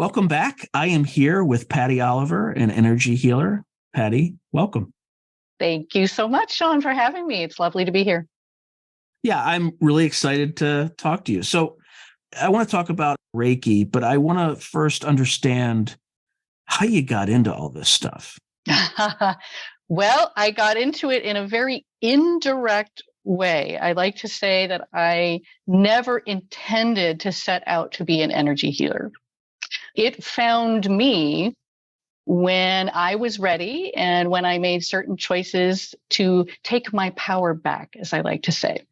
Welcome back. I am here with Patty Oliver, an energy healer. Patty, welcome. Thank you so much, Sean, for having me. It's lovely to be here. Yeah, I'm really excited to talk to you. So I want to talk about Reiki, but I want to first understand how you got into all this stuff. Well, I got into it in a very indirect way. I like to say that I never intended to set out to be an energy healer. It found me when I was ready and when I made certain choices to take my power back, as I like to say.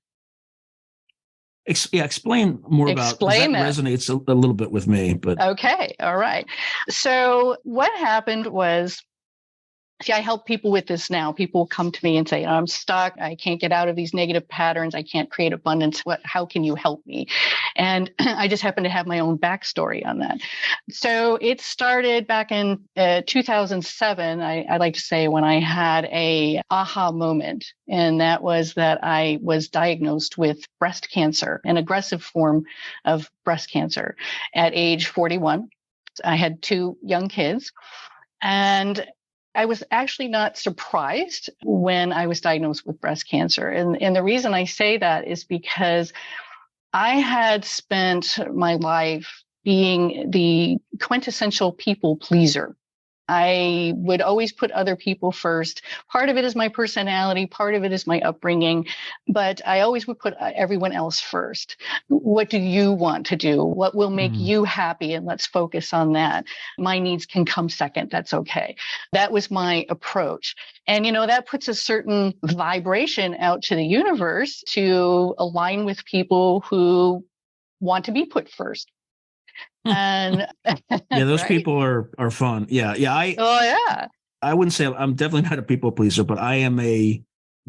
Explain more about, because that resonates a little bit with me. But okay, all right. So what happened was, see, I help people with this now. People come to me and say, I'm stuck. I can't get out of these negative patterns. I can't create abundance. How can you help me? And I just happen to have my own backstory on that. So it started back in 2007, I like to say, when I had a aha moment. And that was that I was diagnosed with breast cancer, an aggressive form of breast cancer at age 41. I had 2 young kids. And I was actually not surprised when I was diagnosed with breast cancer. And the reason I say that is because I had spent my life being the quintessential people pleaser. I would always put other people first. Part of it is my personality. Part of it is my upbringing. But I always would put everyone else first. What do you want to do? What will make you happy? And let's focus on that. My needs can come second. That's okay. That was my approach. And, that puts a certain vibration out to the universe to align with people who want to be put first. And yeah, those right? people are fun. Yeah. I wouldn't say I'm definitely not a people pleaser, but I am a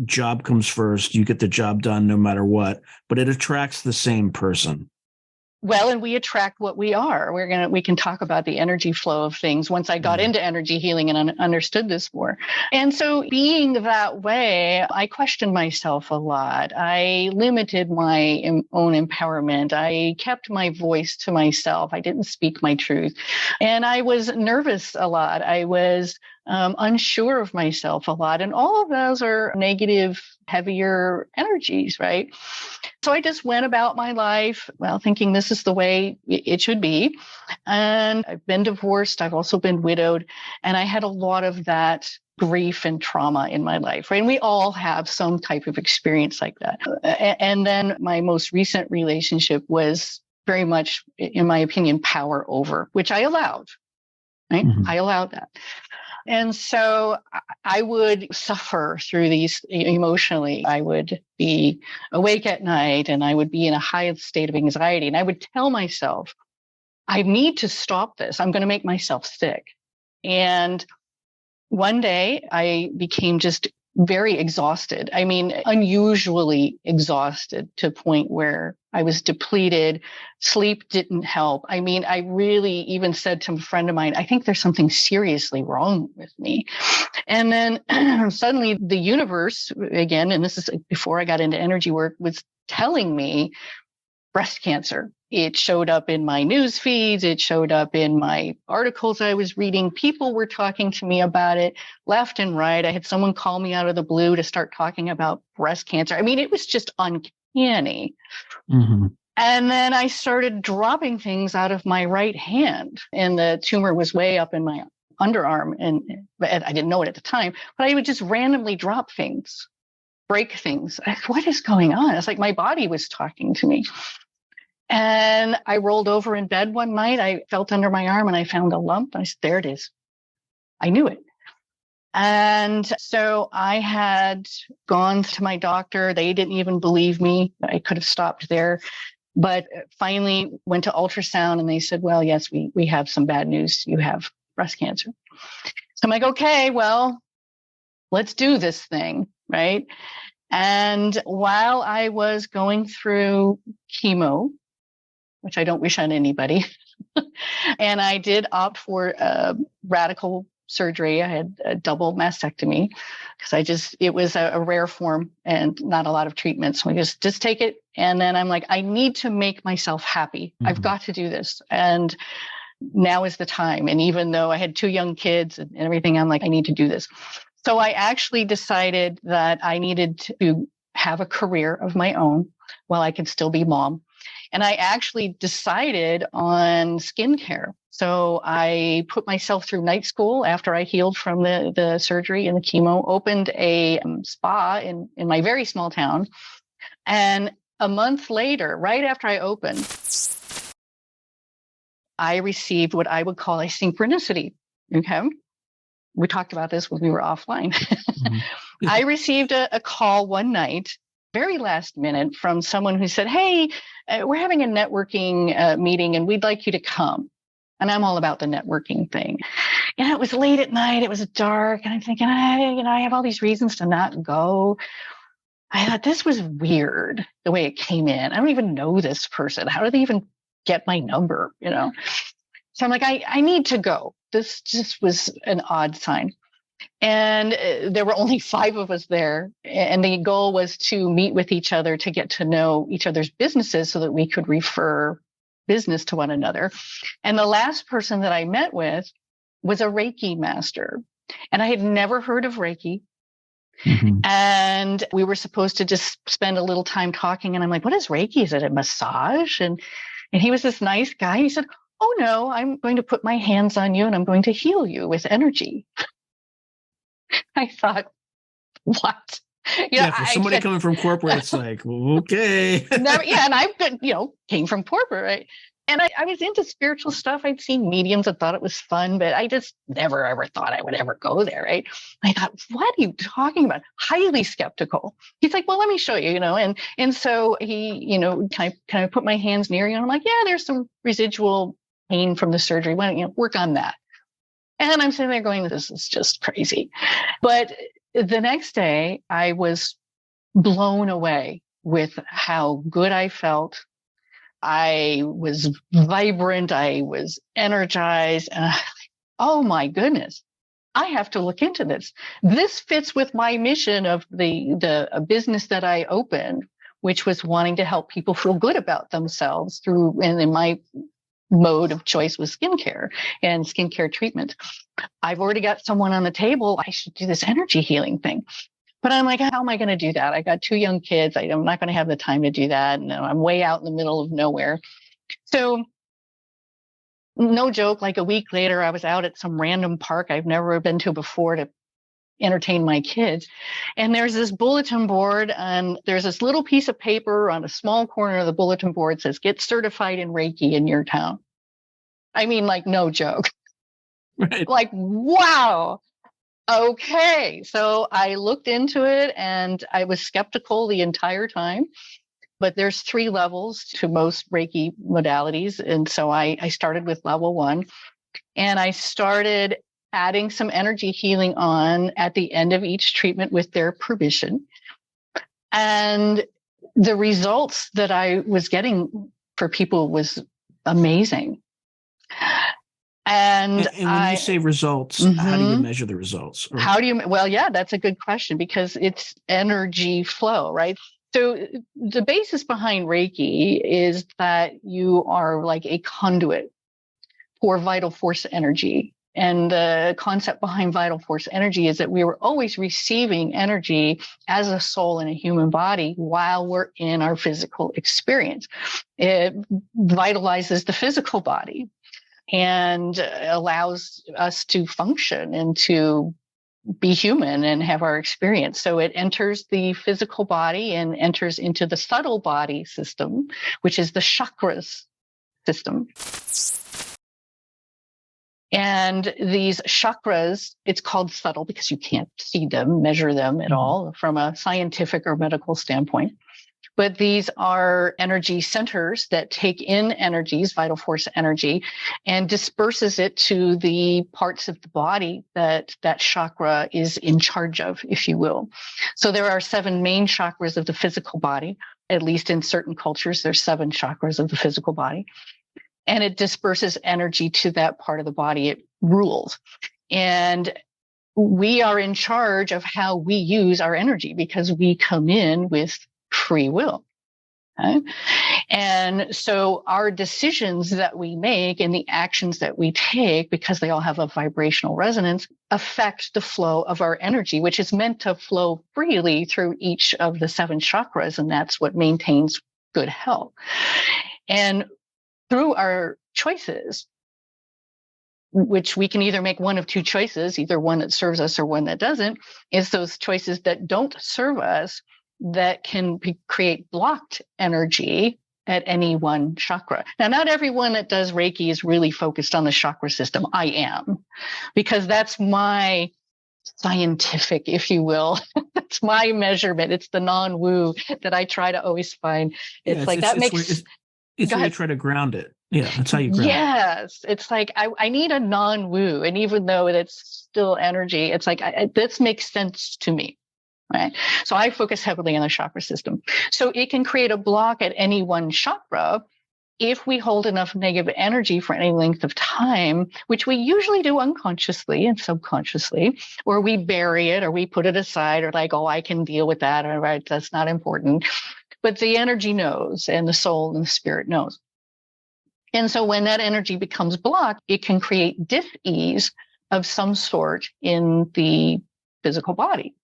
job comes first. You get the job done no matter what, but it attracts the same person. Well, and we attract what we are. We can talk about the energy flow of things once I got into energy healing and understood this more. And so being that way, I questioned myself a lot. I limited my own empowerment. I kept my voice to myself. I didn't speak my truth. And I was nervous a lot. I was unsure of myself a lot. And all of those are negative, heavier energies, right? So I just went about my life, thinking this is the way it should be. And I've been divorced. I've also been widowed. And I had a lot of that grief and trauma in my life, right? And we all have some type of experience like that. And then my most recent relationship was very much, in my opinion, power over, which I allowed, right? I allowed that. And so I would suffer through these emotionally. I would be awake at night and I would be in a high state of anxiety. And I would tell myself, I need to stop this. I'm going to make myself sick. And one day I became just very exhausted. I mean, unusually exhausted to a point where I was depleted. Sleep didn't help. I mean, I really even said to a friend of mine, I think there's something seriously wrong with me. And then suddenly the universe, again, and this is before I got into energy work, was telling me breast cancer. It showed up in my news feeds. It showed up in my articles I was reading. People were talking to me about it left and right. I had someone call me out of the blue to start talking about breast cancer. I mean, it was just uncanny. And then I started dropping things out of my right hand, and the tumor was way up in my underarm. And I didn't know it at the time, but I would just randomly drop things, break things. What is going on? It's like my body was talking to me. And I rolled over in bed one night. I felt under my arm and I found a lump. And I said, there it is. I knew it. And so I had gone to my doctor. They didn't even believe me. I could have stopped there. But finally went to ultrasound and they said, well, yes, we have some bad news. You have breast cancer. So I'm like, okay, well, let's do this thing, right? And while I was going through chemo, which I don't wish on anybody. And I did opt for radical surgery. I had a double mastectomy because it was a rare form and not a lot of treatment. So I just take it. And then I'm like, I need to make myself happy. I've got to do this. And now is the time. And even though I had 2 young kids and everything, I'm like, I need to do this. So I actually decided that I needed to have a career of my own while I could still be mom. And I actually decided on skincare. So I put myself through night school after I healed from the surgery and the chemo, opened a spa in my very small town. And a month later, right after I opened, I received what I would call a synchronicity. Okay. We talked about this when we were offline. Mm-hmm. I received a call one night, very last minute, from someone who said, hey, we're having a networking meeting and we'd like you to come. And I'm all about the networking thing. And it was late at night. It was dark. And I'm thinking, I have all these reasons to not go. I thought this was weird, the way it came in. I don't even know this person. How did they even get my number? So I'm like, I need to go. This just was an odd sign. And there were only 5 of us there. And the goal was to meet with each other to get to know each other's businesses so that we could refer business to one another. And the last person that I met with was a Reiki master. And I had never heard of Reiki. Mm-hmm. And we were supposed to just spend a little time talking. And I'm like, what is Reiki? Is it a massage? And he was this nice guy. He said, oh, no, I'm going to put my hands on you and I'm going to heal you with energy. I thought, what? For somebody coming from corporate, it's like, okay. And I've been, came from corporate, right? And I was into spiritual stuff. I'd seen mediums and thought it was fun, but I just never, ever thought I would ever go there, right? I thought, what are you talking about? Highly skeptical. He's like, well, let me show you, and so he, can I put my hands near you? And I'm like, yeah, there's some residual pain from the surgery. Why don't you work on that? And I'm sitting there going, this is just crazy. But the next day, I was blown away with how good I felt. I was vibrant. I was energized. And oh my goodness, I have to look into this. This fits with my mission of the business that I opened, which was wanting to help people feel good about themselves through, and in my mode of choice was skincare and skincare treatment. I've already got someone on the table. I should do this energy healing thing. But I'm like, how am I going to do that? I got 2 young kids. I'm not going to have the time to do that. And I'm way out in the middle of nowhere. So no joke, like a week later, I was out at some random park I've never been to before to entertain my kids. And there's this bulletin board, and there's this little piece of paper on a small corner of the bulletin board that says, get certified in Reiki in your town. I mean, like, no joke. Right. Like, wow. Okay. So I looked into it and I was skeptical the entire time, but there's 3 levels to most Reiki modalities. And so I started with level 1, and I started adding some energy healing on at the end of each treatment with their permission. And the results that I was getting for people was amazing. And when you say results, mm-hmm. How do you measure the results? Well, that's a good question, because it's energy flow, right? So the basis behind Reiki is that you are like a conduit for vital force energy. And the concept behind vital force energy is that we were always receiving energy as a soul in a human body while we're in our physical experience. It vitalizes the physical body and allows us to function and to be human and have our experience. So it enters the physical body and enters into the subtle body system, which is the chakras system. And these chakras, it's called subtle because you can't see them, measure them at all from a scientific or medical standpoint. But these are energy centers that take in energies, vital force energy, and disperses it to the parts of the body that chakra is in charge of, if you will. So there are 7 main chakras of the physical body. At least in certain cultures, there's 7 chakras of the physical body. And it disperses energy to that part of the body. It rules. And we are in charge of how we use our energy because we come in with free will. Okay? And so our decisions that we make and the actions that we take, because they all have a vibrational resonance, affect the flow of our energy, which is meant to flow freely through each of the 7 chakras. And that's what maintains good health. And through our choices, which we can either make one of 2 choices, either one that serves us or one that doesn't, is those choices that don't serve us that can create blocked energy at any one chakra. Now, not everyone that does Reiki is really focused on the chakra system. I am, because that's my scientific, if you will. It's my measurement. It's the non-woo that I try to always find. It's where you try to ground it. Yeah, that's how you ground it. Yes. It's like, I need a non-woo. And even though it's still energy, it's like, this makes sense to me. Right. So I focus heavily on the chakra system. So it can create a block at any one chakra if we hold enough negative energy for any length of time, which we usually do unconsciously and subconsciously, or we bury it or we put it aside or like, oh, I can deal with that. Or right, that's not important. But the energy knows, and the soul and the spirit knows. And so when that energy becomes blocked, it can create dis-ease of some sort in the physical body.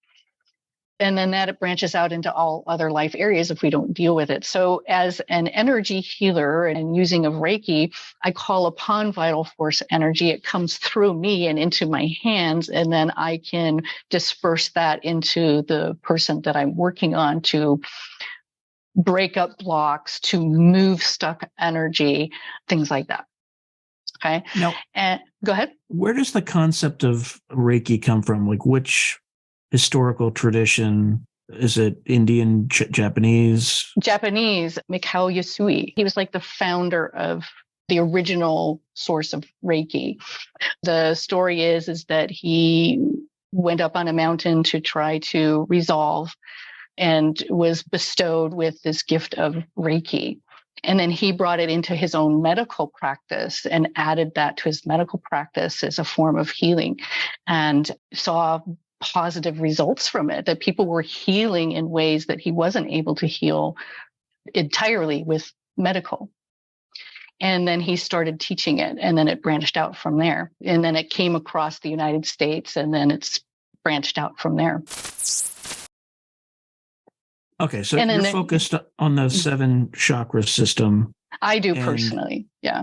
And then that branches out into all other life areas if we don't deal with it. So as an energy healer and using of Reiki, I call upon vital force energy. It comes through me and into my hands, and then I can disperse that into the person that I'm working on to break up blocks, to move stuck energy, things like that. Okay. Now, and go ahead. Where does the concept of Reiki come from? Like, which historical tradition? Is it Indian, Japanese? Japanese, Mikao Yasui. He was like the founder of the original source of Reiki. The story is that he went up on a mountain to try to resolve and was bestowed with this gift of Reiki. And then he brought it into his own medical practice and added that to his medical practice as a form of healing, and saw positive results from it, that people were healing in ways that he wasn't able to heal entirely with medical. And then he started teaching it, and then it branched out from there. And then it came across the United States, and then it's branched out from there. Okay, so you're focused on the 7 chakra system. I do personally, yeah.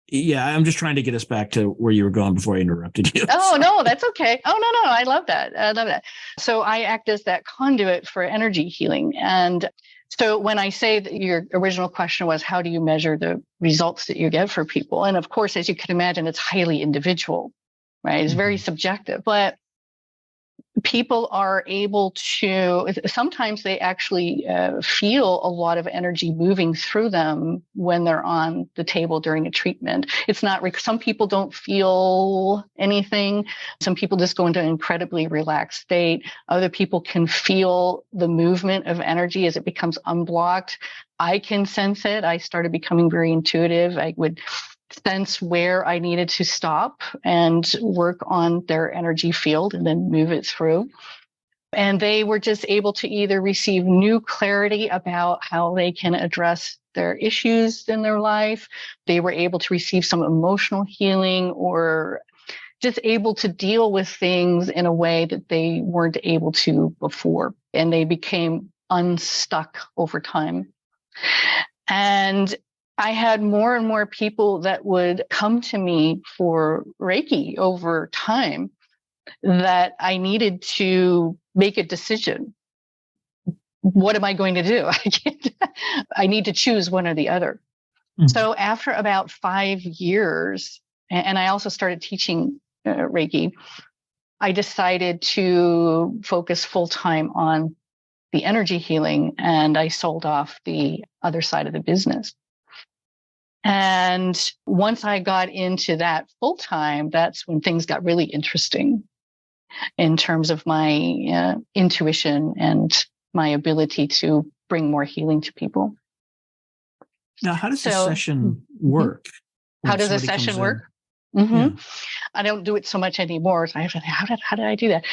Yeah, I'm just trying to get us back to where you were going before I interrupted you. Oh, no, that's okay. Oh, no, I love that. So I act as that conduit for energy healing. And so when I say that your original question was, how do you measure the results that you get for people? And of course, as you can imagine, it's highly individual, right? It's very subjective. But people are able to, sometimes they actually feel a lot of energy moving through them when they're on the table during a treatment. It's not, some people don't feel anything. Some people just go into an incredibly relaxed state. Other people can feel the movement of energy as it becomes unblocked. I can sense it. I started becoming very intuitive. I would sense where I needed to stop and work on their energy field and then move it through. And they were just able to either receive new clarity about how they can address their issues in their life. They were able to receive some emotional healing, or just able to deal with things in a way that they weren't able to before. And they became unstuck over time. And I had more and more people that would come to me for Reiki over time, that I needed to make a decision. What am I going to do? I need to choose one or the other. Mm-hmm. So after about 5 years, and I also started teaching Reiki, I decided to focus full time on the energy healing, and I sold off the other side of the business. And once I got into that full time, that's when things got really interesting in terms of my intuition and my ability to bring more healing to people. Now, how does a session work? How does a session work? Yeah. I don't do it so much anymore. So I have to, how did I do that?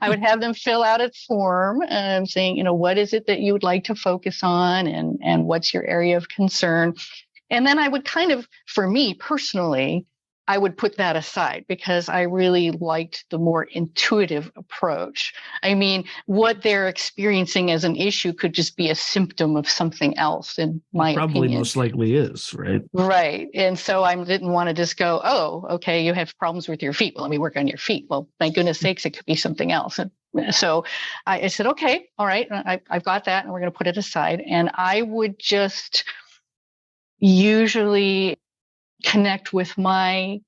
I would have them fill out a form saying, what is it that you would like to focus on and what's your area of concern? And then I would kind of, for me personally, I would put that aside because I really liked the more intuitive approach. I mean, what they're experiencing as an issue could just be a symptom of something else, in my opinion. Probably most likely is, right? Right. And so I didn't want to just go, oh, okay, you have problems with your feet. Well, let me work on your feet. Well, my goodness sakes, it could be something else. And so I said, okay, all right, I've got that, and we're going to put it aside. And I would just usually connect with my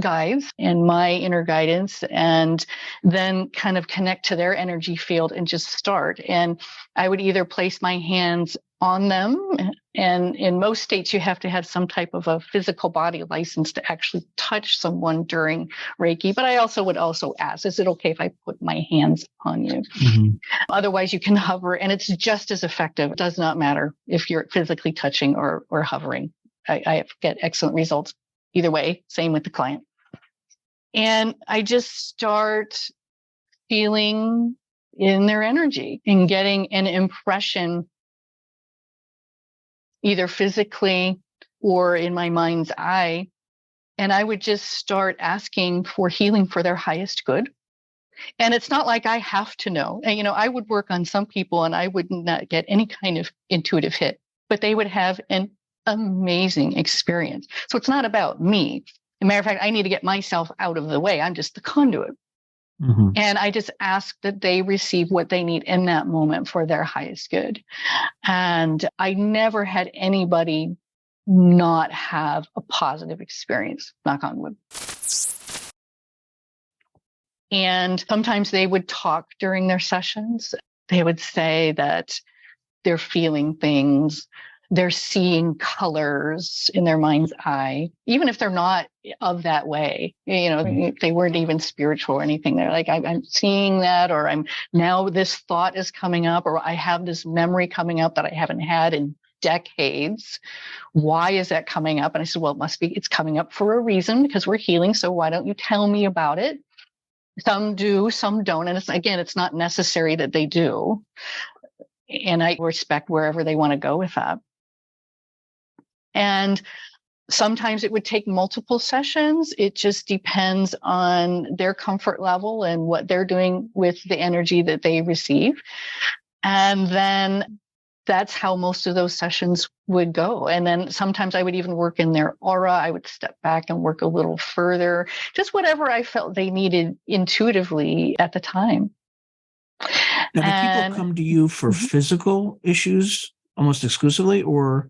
guides and my inner guidance, and then kind of connect to their energy field and just start. And I would either place my hands on them, and in most states you have to have some type of a physical body license to actually touch someone during Reiki. But I would also ask, is it okay if I put my hands on you? Mm-hmm. Otherwise you can hover, and it's just as effective. It does not matter if you're physically touching or hovering. I get excellent results either way. Same with the client. And I just start feeling in their energy and getting an impression, either physically or in my mind's eye. And I would just start asking for healing for their highest good. And it's not like I have to know. And, I would work on some people and I would not get any kind of intuitive hit, but they would have an amazing experience. So it's not about me. As a matter of fact, I need to get myself out of the way. I'm just the conduit. Mm-hmm. And I just ask that they receive what they need in that moment for their highest good. And I never had anybody not have a positive experience, knock on wood. And sometimes they would talk during their sessions. They would say that they're feeling things. They're seeing colors in their mind's eye, even if they're not of that way. If they weren't even spiritual or anything. They're like, I'm seeing that, or now this thought is coming up, or I have this memory coming up that I haven't had in decades. Why is that coming up? And I said, well, it's coming up for a reason, because we're healing. So why don't you tell me about it? Some do, some don't. And it's not necessary that they do. And I respect wherever they want to go with that. And sometimes it would take multiple sessions. It just depends on their comfort level and what they're doing with the energy that they receive. And then that's how most of those sessions would go. And then sometimes I would even work in their aura. I would step back and work a little further, just whatever I felt they needed intuitively at the time. Now, do people come to you for physical issues almost exclusively, or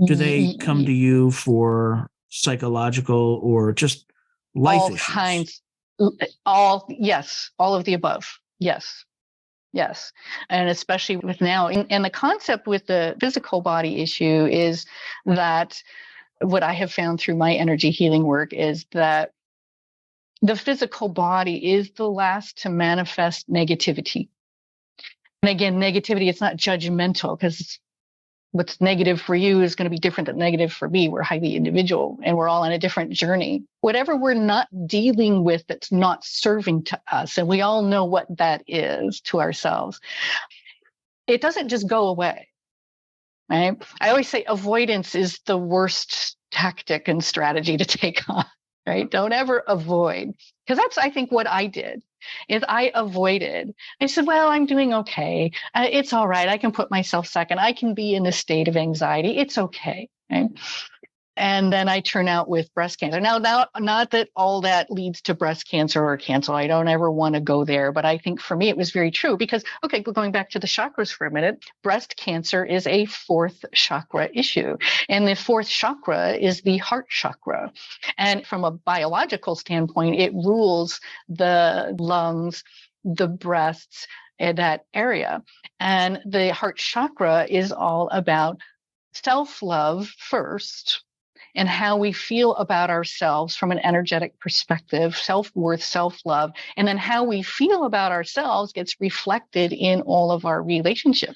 do they come to you for psychological or just life all issues? Kinds, all of the above. Yes. And especially with now, and the concept with the physical body issue is that what I have found through my energy healing work is that the physical body is the last to manifest negativity. And again, negativity, it's not judgmental, because what's negative for you is going to be different than negative for me. We're highly individual and we're all on a different journey. Whatever we're not dealing with that's not serving to us, and we all know what that is to ourselves, it doesn't just go away, right? I always say avoidance is the worst tactic and strategy to take on, right? Don't ever avoid, because that's, I think, what I did. Is I avoided. I said, well, I'm doing okay. It's all right. I can put myself second. I can be in a state of anxiety. It's okay. Right? And then I turn out with breast cancer. Now, not that all that leads to breast cancer or cancer. I don't ever want to go there. But I think for me, it was very true because, okay, going back to the chakras for a minute, breast cancer is a fourth chakra issue. And the fourth chakra is the heart chakra. And from a biological standpoint, it rules the lungs, the breasts, and that area. And the heart chakra is all about self-love first, and how we feel about ourselves from an energetic perspective, self-worth, self-love, and then how we feel about ourselves gets reflected in all of our relationships.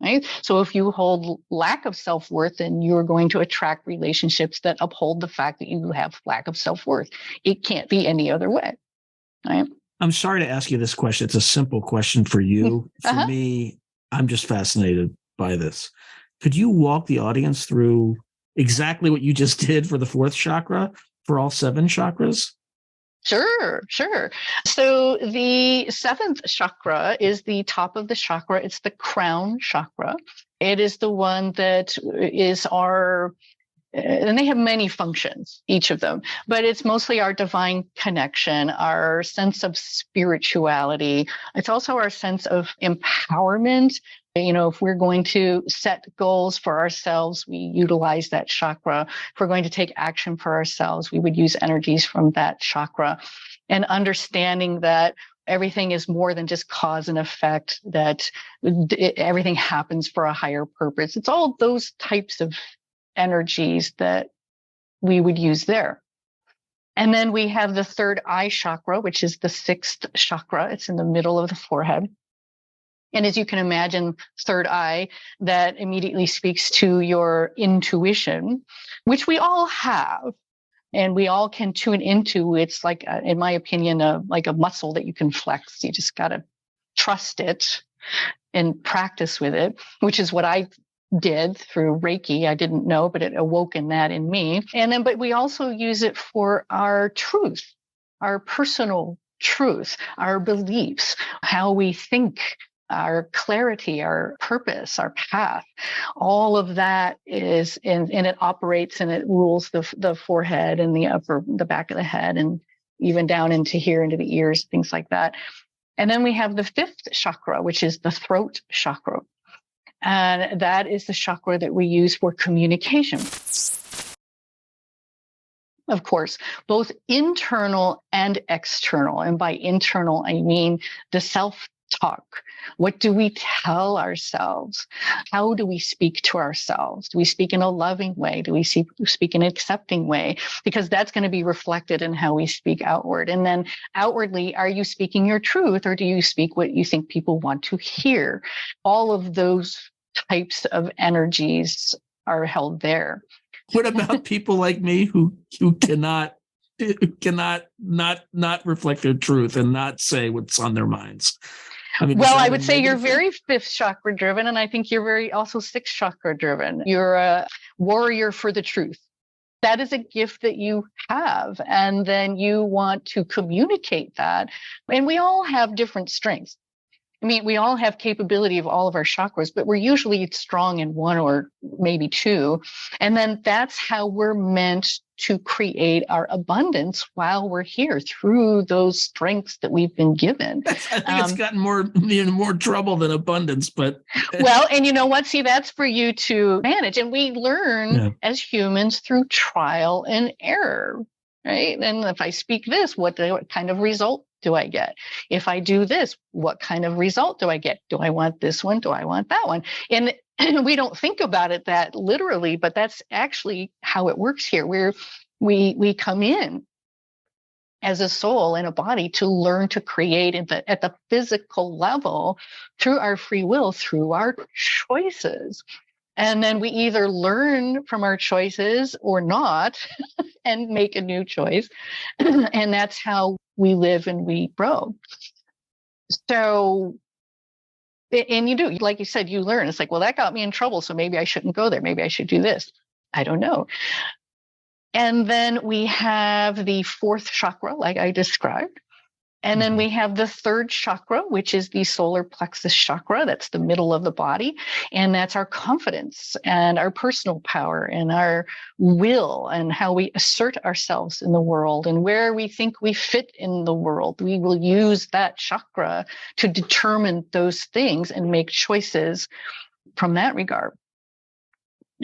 Right? So if you hold lack of self-worth, then you're going to attract relationships that uphold the fact that you have lack of self-worth. It can't be any other way. Right? I'm sorry to ask you this question. It's a simple question for you. For me, I'm just fascinated by this. Could you walk the audience through exactly what you just did for the fourth chakra, for all 7 chakras? Sure. So the 7th chakra is the top of the chakra. It's the crown chakra. It is the one that is our, and they have many functions, each of them, but it's mostly our divine connection, our sense of spirituality. It's also our sense of empowerment. If we're going to set goals for ourselves, we utilize that chakra. If we're going to take action for ourselves, we would use energies from that chakra. And understanding that everything is more than just cause and effect, that everything happens for a higher purpose. It's all those types of energies that we would use there. And then we have the third eye chakra, which is the 6th chakra. It's in the middle of the forehead. And as you can imagine, third eye, that immediately speaks to your intuition, which we all have. And we all can tune into. It's like, in my opinion, like a muscle that you can flex. You just got to trust it and practice with it, which is what I did through Reiki. I didn't know, but it awoken that in me. And then, but we also use it for our truth, our personal truth, our beliefs, how we think, our clarity, our purpose, our path. All of that is, and it operates and it rules the forehead and the back of the head, and even down into here, into the ears, things like that. And then we have the 5th chakra, which is the throat chakra. And that is the chakra that we use for communication. Of course, both internal and external. And by internal, I mean the self-talk. What do we tell ourselves? How do we speak to ourselves? Do we speak in a loving way? Do we speak in an accepting way? Because that's going to be reflected in how we speak outward. And then outwardly, are you speaking your truth, or do you speak what you think people want to hear? All of those types of energies are held there. What about people like me who cannot not reflect their truth and not say what's on their minds? I mean, well, I would say you're very 5th chakra driven, and I think you're very also 6th chakra driven. You're a warrior for the truth. That is a gift that you have, and then you want to communicate that. And we all have different strengths. I mean, we all have capability of all of our chakras, but we're usually strong in one or maybe 2. And then that's how we're meant to create our abundance while we're here, through those strengths that we've been given. I think it's gotten more trouble than abundance, but well, and you know what? See, that's for you to manage. And we learn as humans through trial and error, right? And if I speak this, what kind of result do I get? If I do this, what kind of result do I get? Do I want this one? Do I want that one? And we don't think about it that literally, but that's actually how it works here. We come in as a soul and a body to learn to create at the physical level through our free will, through our choices. And then we either learn from our choices or not and make a new choice. And that's how we live and we grow. So, and you do, like you said, you learn. It's like, well, that got me in trouble, so maybe I shouldn't go there. Maybe I should do this. I don't know. And then we have the 4th chakra, like I described. And then we have the 3rd chakra, which is the solar plexus chakra. That's the middle of the body. And that's our confidence and our personal power and our will and how we assert ourselves in the world and where we think we fit in the world. We will use that chakra to determine those things and make choices from that regard.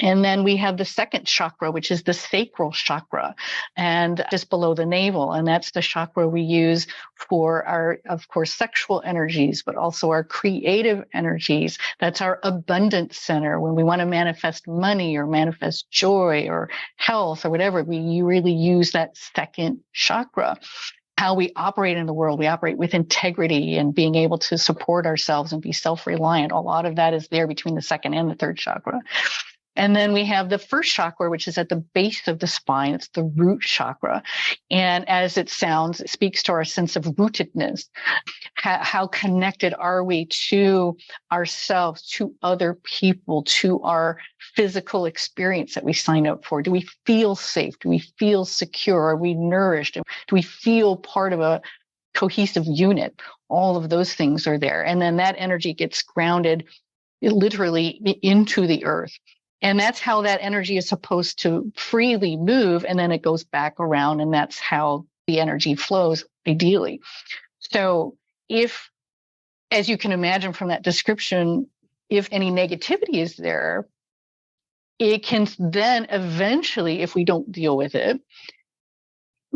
And then we have the 2nd chakra, which is the sacral chakra, and just below the navel. And that's the chakra we use for our, of course, sexual energies, but also our creative energies. That's our abundance center. When we want to manifest money or manifest joy or health or whatever, you really use that 2nd chakra. how we operate in the world. We operate with integrity and being able to support ourselves and be self-reliant. A lot of that is there between the second and the third chakra. And then we have the first chakra, which is at the base of the spine. It's the root chakra. And as it sounds, it speaks to our sense of rootedness. How connected are we to ourselves, to other people, to our physical experience that we sign up for? Do we feel safe? Do we feel secure? Are we nourished? Do we feel part of a cohesive unit? All of those things are there. And then that energy gets grounded literally into the earth. And that's how that energy is supposed to freely move. And then it goes back around, and that's how the energy flows ideally. So if, as you can imagine from that description, if any negativity is there, it can then eventually, if we don't deal with it,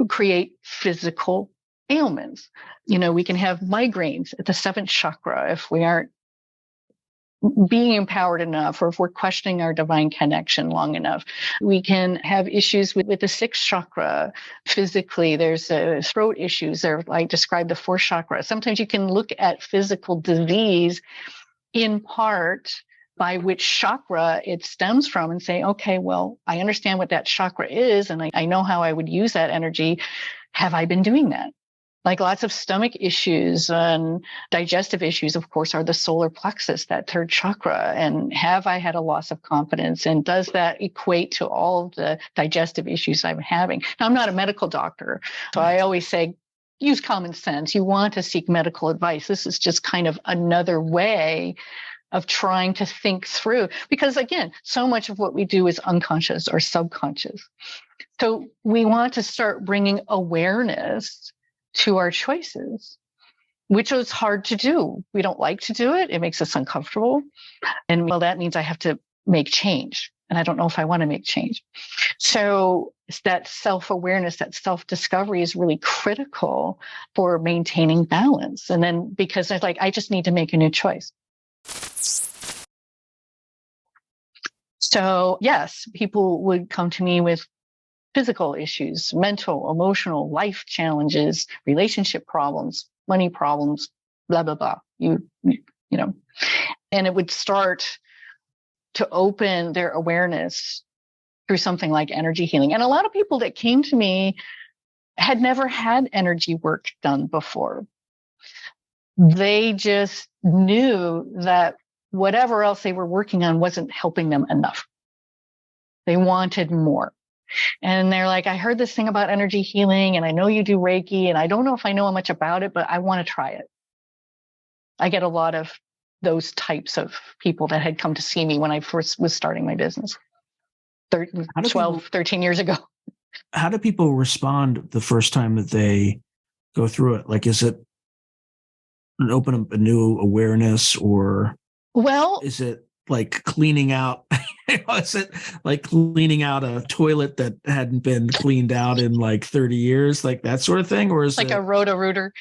create physical ailments. We can have migraines at the seventh chakra if we aren't being empowered enough, or if we're questioning our divine connection long enough. We can have issues with the sixth chakra physically. There's throat issues there. I described the fourth chakra. Sometimes you can look at physical disease in part by which chakra it stems from and say, okay, well, I understand what that chakra is, and I know how I would use that energy. Have I been doing that? Like lots of stomach issues and digestive issues, of course, are the solar plexus, that third chakra. And have I had a loss of confidence? And does that equate to all of the digestive issues I'm having? Now, I'm not a medical doctor, so I always say, use common sense. You want to seek medical advice. This is just kind of another way of trying to think through, because again, so much of what we do is unconscious or subconscious. So we want to start bringing awareness to our choices, which is hard to do. We don't like to do it. It makes us uncomfortable. And well, that means I have to make change. And I don't know if I want to make change. So that self-awareness, that self-discovery is really critical for maintaining balance. And then because it's like, I just need to make a new choice. So yes, people would come to me with physical issues, mental, emotional, life challenges, relationship problems, money problems, blah, blah, blah. You know, and it would start to open their awareness through something like energy healing. And a lot of people that came to me had never had energy work done before. They just knew that whatever else they were working on wasn't helping them enough. They wanted more. And they're like, I heard this thing about energy healing, and I know you do Reiki, and I don't know if I know much about it, but I want to try it. I get a lot of those types of people that had come to see me when I first was starting my business 13 years ago. How do people respond the first time that they go through it? Like, is it open up a new awareness, or is it like cleaning out? Is it like cleaning out a toilet that hadn't been cleaned out in like 30 years, like that sort of thing? Or is like a Roto-Rooter?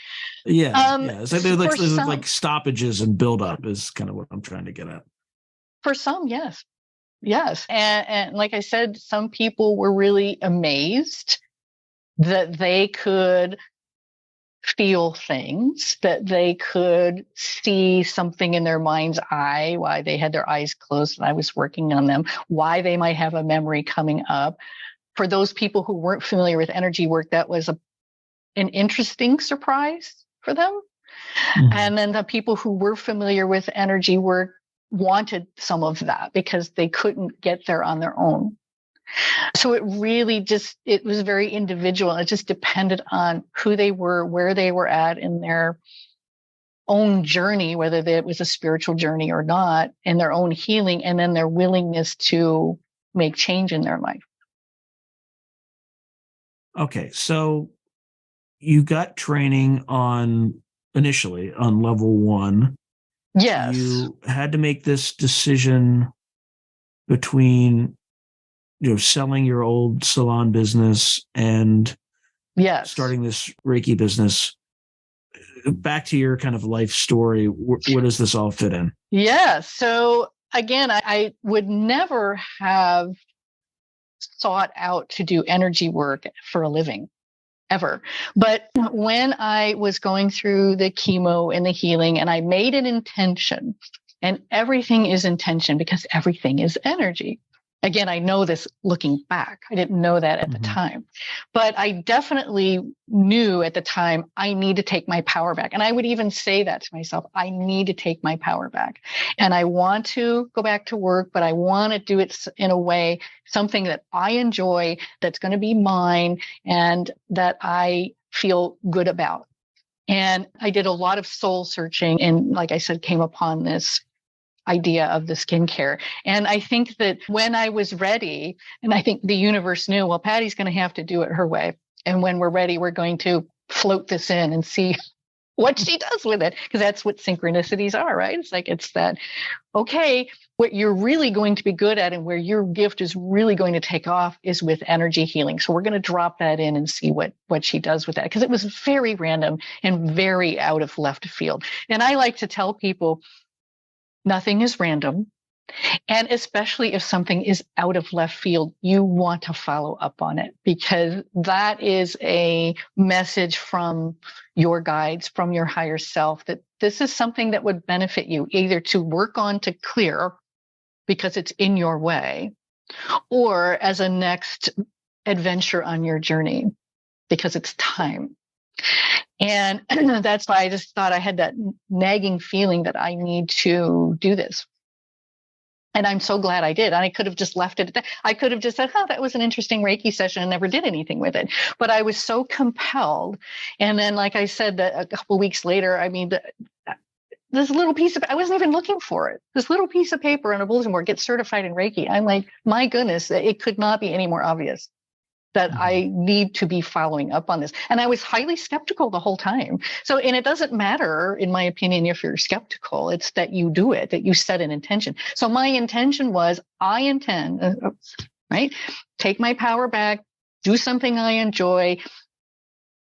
Yeah. It's like there's like stoppages and buildup is kind of what I'm trying to get at. For some, yes. Yes. And like I said, some people were really amazed that they could feel things, that they could see something in their mind's eye, why they had their eyes closed and I was working on them, why they might have a memory coming up. For those people who weren't familiar with energy work, that was an interesting surprise for them. Mm-hmm. And then the people who were familiar with energy work wanted some of that because they couldn't get there on their own. So it really it was very individual. It just depended on who they were, where they were at in their own journey, whether it was a spiritual journey or not, and their own healing, and then their willingness to make change in their life. Okay. So you got training initially on level 1. Yes. You had to make this decision between selling your old salon business and starting this Reiki business. Back to your kind of life story. Where does this all fit in? Yeah. So again, I would never have sought out to do energy work for a living. ever. But when I was going through the chemo and the healing, and I made an intention, and everything is intention because everything is energy. Again, I know this looking back. I didn't know that at the time, but I definitely knew at the time I need to take my power back. And I would even say that to myself, I need to take my power back. And I want to go back to work, but I want to do it in a way, something that I enjoy, that's going to be mine, and that I feel good about. And I did a lot of soul searching, and like I said, came upon this idea of the skincare. And I think that when I was ready, and I think the universe knew, well, Patty's going to have to do it her way. And when we're ready, we're going to float this in and see what she does with it. Because that's what synchronicities are, right? It's like, it's that, okay, what you're really going to be good at and where your gift is really going to take off is with energy healing. So we're going to drop that in and see what she does with that. Because it was very random and very out of left field. And I like to tell people, nothing is random. And especially if something is out of left field, you want to follow up on it, because that is a message from your guides, from your higher self, that this is something that would benefit you, either to work on to clear because it's in your way, or as a next adventure on your journey because it's time. And that's why I just thought I had that nagging feeling that I need to do this. And I'm so glad I did. And I could have just left it at that. I could have just said, oh, that was an interesting Reiki session, and never did anything with it. But I was so compelled. And then, like I said, that a couple of weeks later, I mean, this little piece of, I wasn't even looking for it. This little piece of paper on a bulletin board gets certified in Reiki. I'm like, my goodness, it could not be any more obvious that I need to be following up on this. And I was highly skeptical the whole time. So, and it doesn't matter, in my opinion, if you're skeptical, it's that you do it, that you set an intention. So my intention was, I intend, right? Take my power back, do something I enjoy,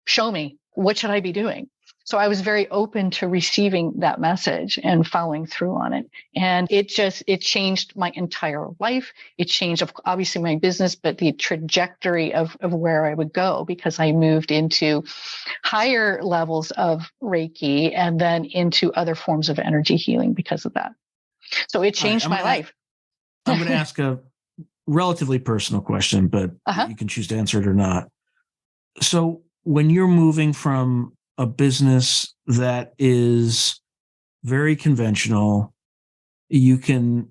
show me, what should I be doing? So I was very open to receiving that message and following through on it. And it changed my entire life. It changed, obviously, my business, but the trajectory of where I would go, because I moved into higher levels of Reiki and then into other forms of energy healing because of that. So it changed my life. I'm going to ask a relatively personal question, but you can choose to answer it or not. So when you're moving from a business that is very conventional, you can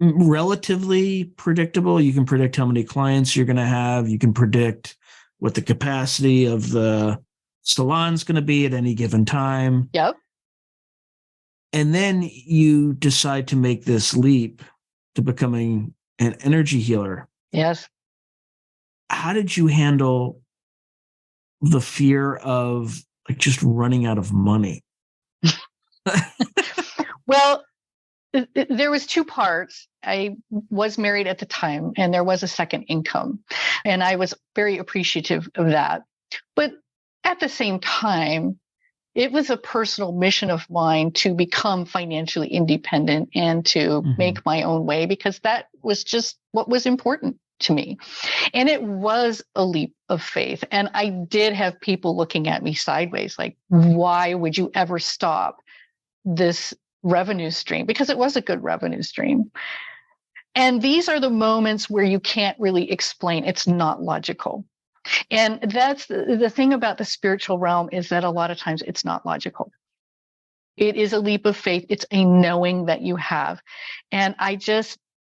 relatively predictable. You can predict how many clients you're going to have. You can predict what the capacity of the salon's going to be at any given time. Yep. And then you decide to make this leap to becoming an energy healer. Yes. How did you handle the fear of like just running out of money? Well, there was two parts. I was married at the time, and there was a second income, and I was very appreciative of that. But at the same time, it was a personal mission of mine to become financially independent and to make my own way, because that was just what was important to me. And it was a leap of faith. And I did have people looking at me sideways, like, why would you ever stop this revenue stream? Because it was a good revenue stream. And these are the moments where you can't really explain. It's not logical. And that's the thing about the spiritual realm, is that a lot of times it's not logical. It is a leap of faith. It's a knowing that you have. And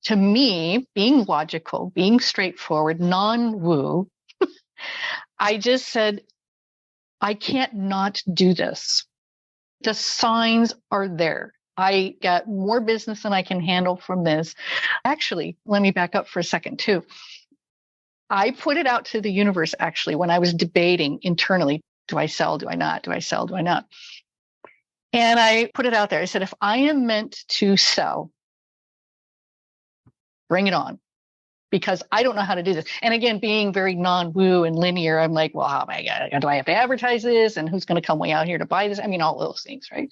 to me, being logical, being straightforward, non-woo, I just said, I can't not do this. The signs are there. I got more business than I can handle from this. Actually, let me back up for a second too. I put it out to the universe, actually, when I was debating internally, do I sell? Do I not? Do I sell? Do I not? And I put it out there. I said, if I am meant to sell, bring it on, because I don't know how to do this. And again, being very non-woo and linear, I'm like, well, oh my God, do I have to advertise this? And who's going to come way out here to buy this? I mean, all those things, right?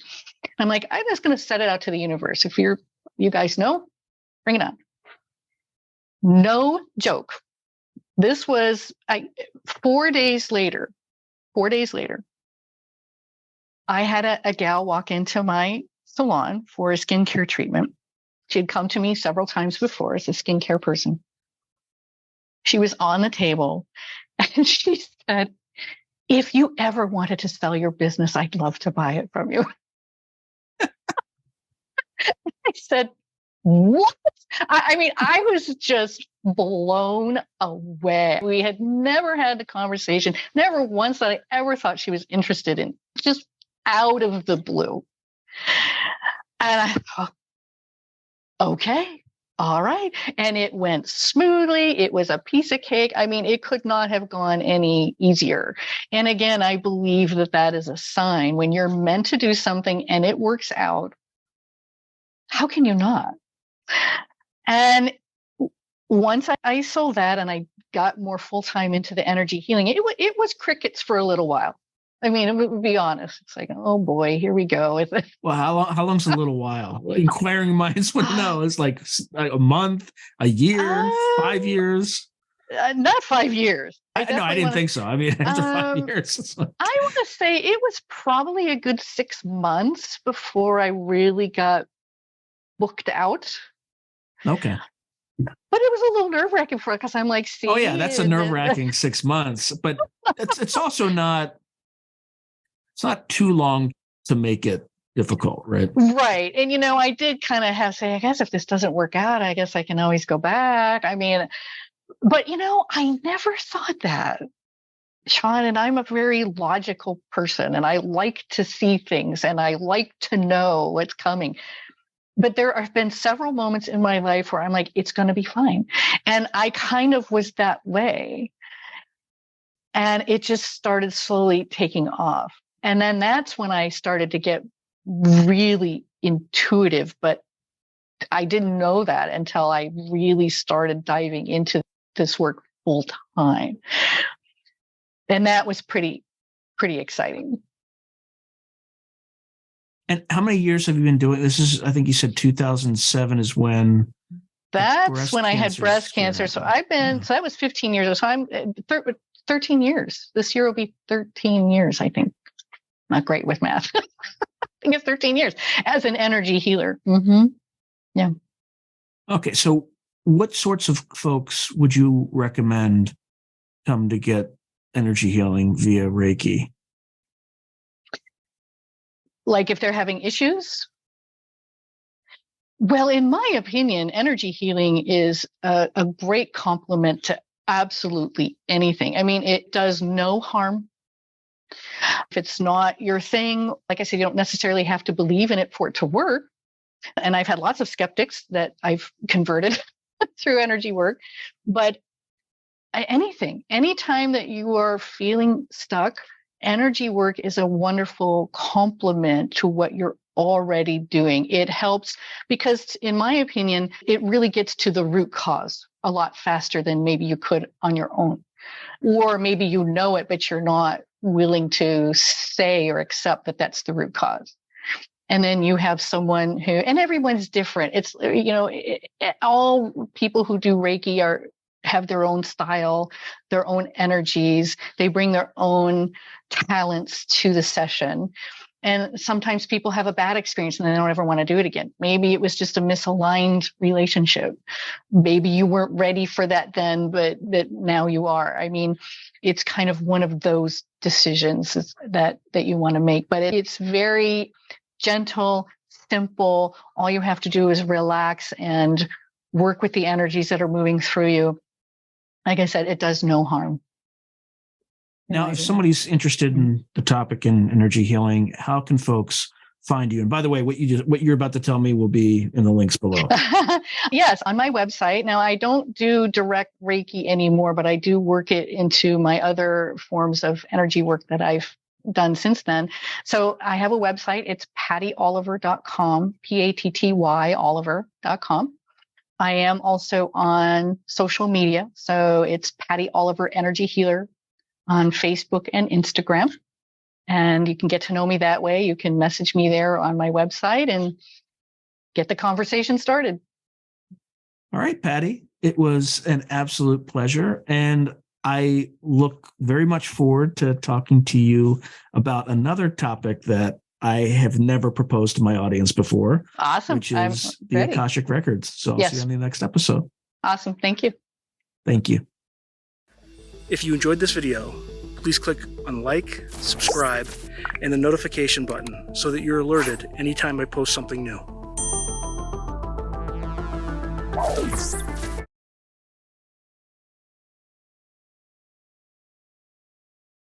I'm like, I'm just going to set it out to the universe. If you guys know, bring it on. No joke. This was 4 days later. 4 days later, I had a gal walk into my salon for a skincare treatment. She had come to me several times before as a skincare person. She was on the table and she said, if you ever wanted to sell your business, I'd love to buy it from you. I said, what? I mean, I was just blown away. We had never had the conversation, never once that I ever thought she was interested in, just out of the blue. And I thought, okay, all right. And it went smoothly. It was a piece of cake. I mean, it could not have gone any easier. And again, I believe that that is a sign when you're meant to do something and it works out. How can you not? And once I sold that and I got more full-time into the energy healing, it was crickets for a little while. I mean, it would be honest. It's like, oh boy, here we go. Well, how long's a little while? Inquiring minds would know. It's like a month, a year, 5 years. Not 5 years. I didn't think so. I mean, after 5 years. I want to say it was probably a good 6 months before I really got booked out. Okay. But it was a little nerve-wracking for it because I'm like, see. Oh yeah, that's a nerve-wracking 6 months. But it's also not. It's not too long to make it difficult, right? Right. And, I did kind of have to say, I guess if this doesn't work out, I guess I can always go back. I mean, but, I never thought that, Sean, and I'm a very logical person and I like to see things and I like to know what's coming. But there have been several moments in my life where I'm like, it's going to be fine. And I kind of was that way. And it just started slowly taking off. And then that's when I started to get really intuitive, but I didn't know that until I really started diving into this work full time. And that was pretty exciting. And how many years have you been doing this? I think you said 2007 is when. That's when I had breast cancer. So so that was 15 years. So I'm 13 years. This year will be 13 years, I think. Not great with math. I think it's 13 years as an energy healer. Mm-hmm. Yeah. Okay. So what sorts of folks would you recommend come to get energy healing via Reiki? Like if they're having issues? Well, in my opinion, energy healing is a great complement to absolutely anything. I mean, it does no harm. If it's not your thing, like I said, you don't necessarily have to believe in it for it to work. And I've had lots of skeptics that I've converted through energy work. But anytime that you are feeling stuck, energy work is a wonderful complement to what you're already doing. It helps because, in my opinion, it really gets to the root cause a lot faster than maybe you could on your own. Or maybe you know it, but you're not willing to say or accept that that's the root cause. And then you have someone who, and everyone's different. It's, all people who do Reiki have their own style, their own energies. They bring their own talents to the session. And sometimes people have a bad experience and they don't ever want to do it again. Maybe it was just a misaligned relationship. Maybe you weren't ready for that then, but now you are. I mean, it's kind of one of those decisions that you want to make. But it's very gentle, simple. All you have to do is relax and work with the energies that are moving through you. Like I said, it does no harm. Now, if somebody's interested in the topic in energy healing, how can folks find you? And by the way, what you're about to tell me will be in the links below. Yes, on my website. Now, I don't do direct Reiki anymore, but I do work it into my other forms of energy work that I've done since then. So I have a website. It's pattyoliver.com, Patty Oliver.com. I am also on social media. So it's Patty Oliver Energy Healer on Facebook and Instagram. And you can get to know me that way. You can message me there on my website and get the conversation started. All right, Patty. It was an absolute pleasure. And I look very much forward to talking to you about another topic that I have never proposed to my audience before. Awesome. Which is the Akashic Records. So I'll see you on the next episode. Awesome. Thank you. Thank you. If you enjoyed this video, please click on like, subscribe, and the notification button so that you're alerted anytime I post something new.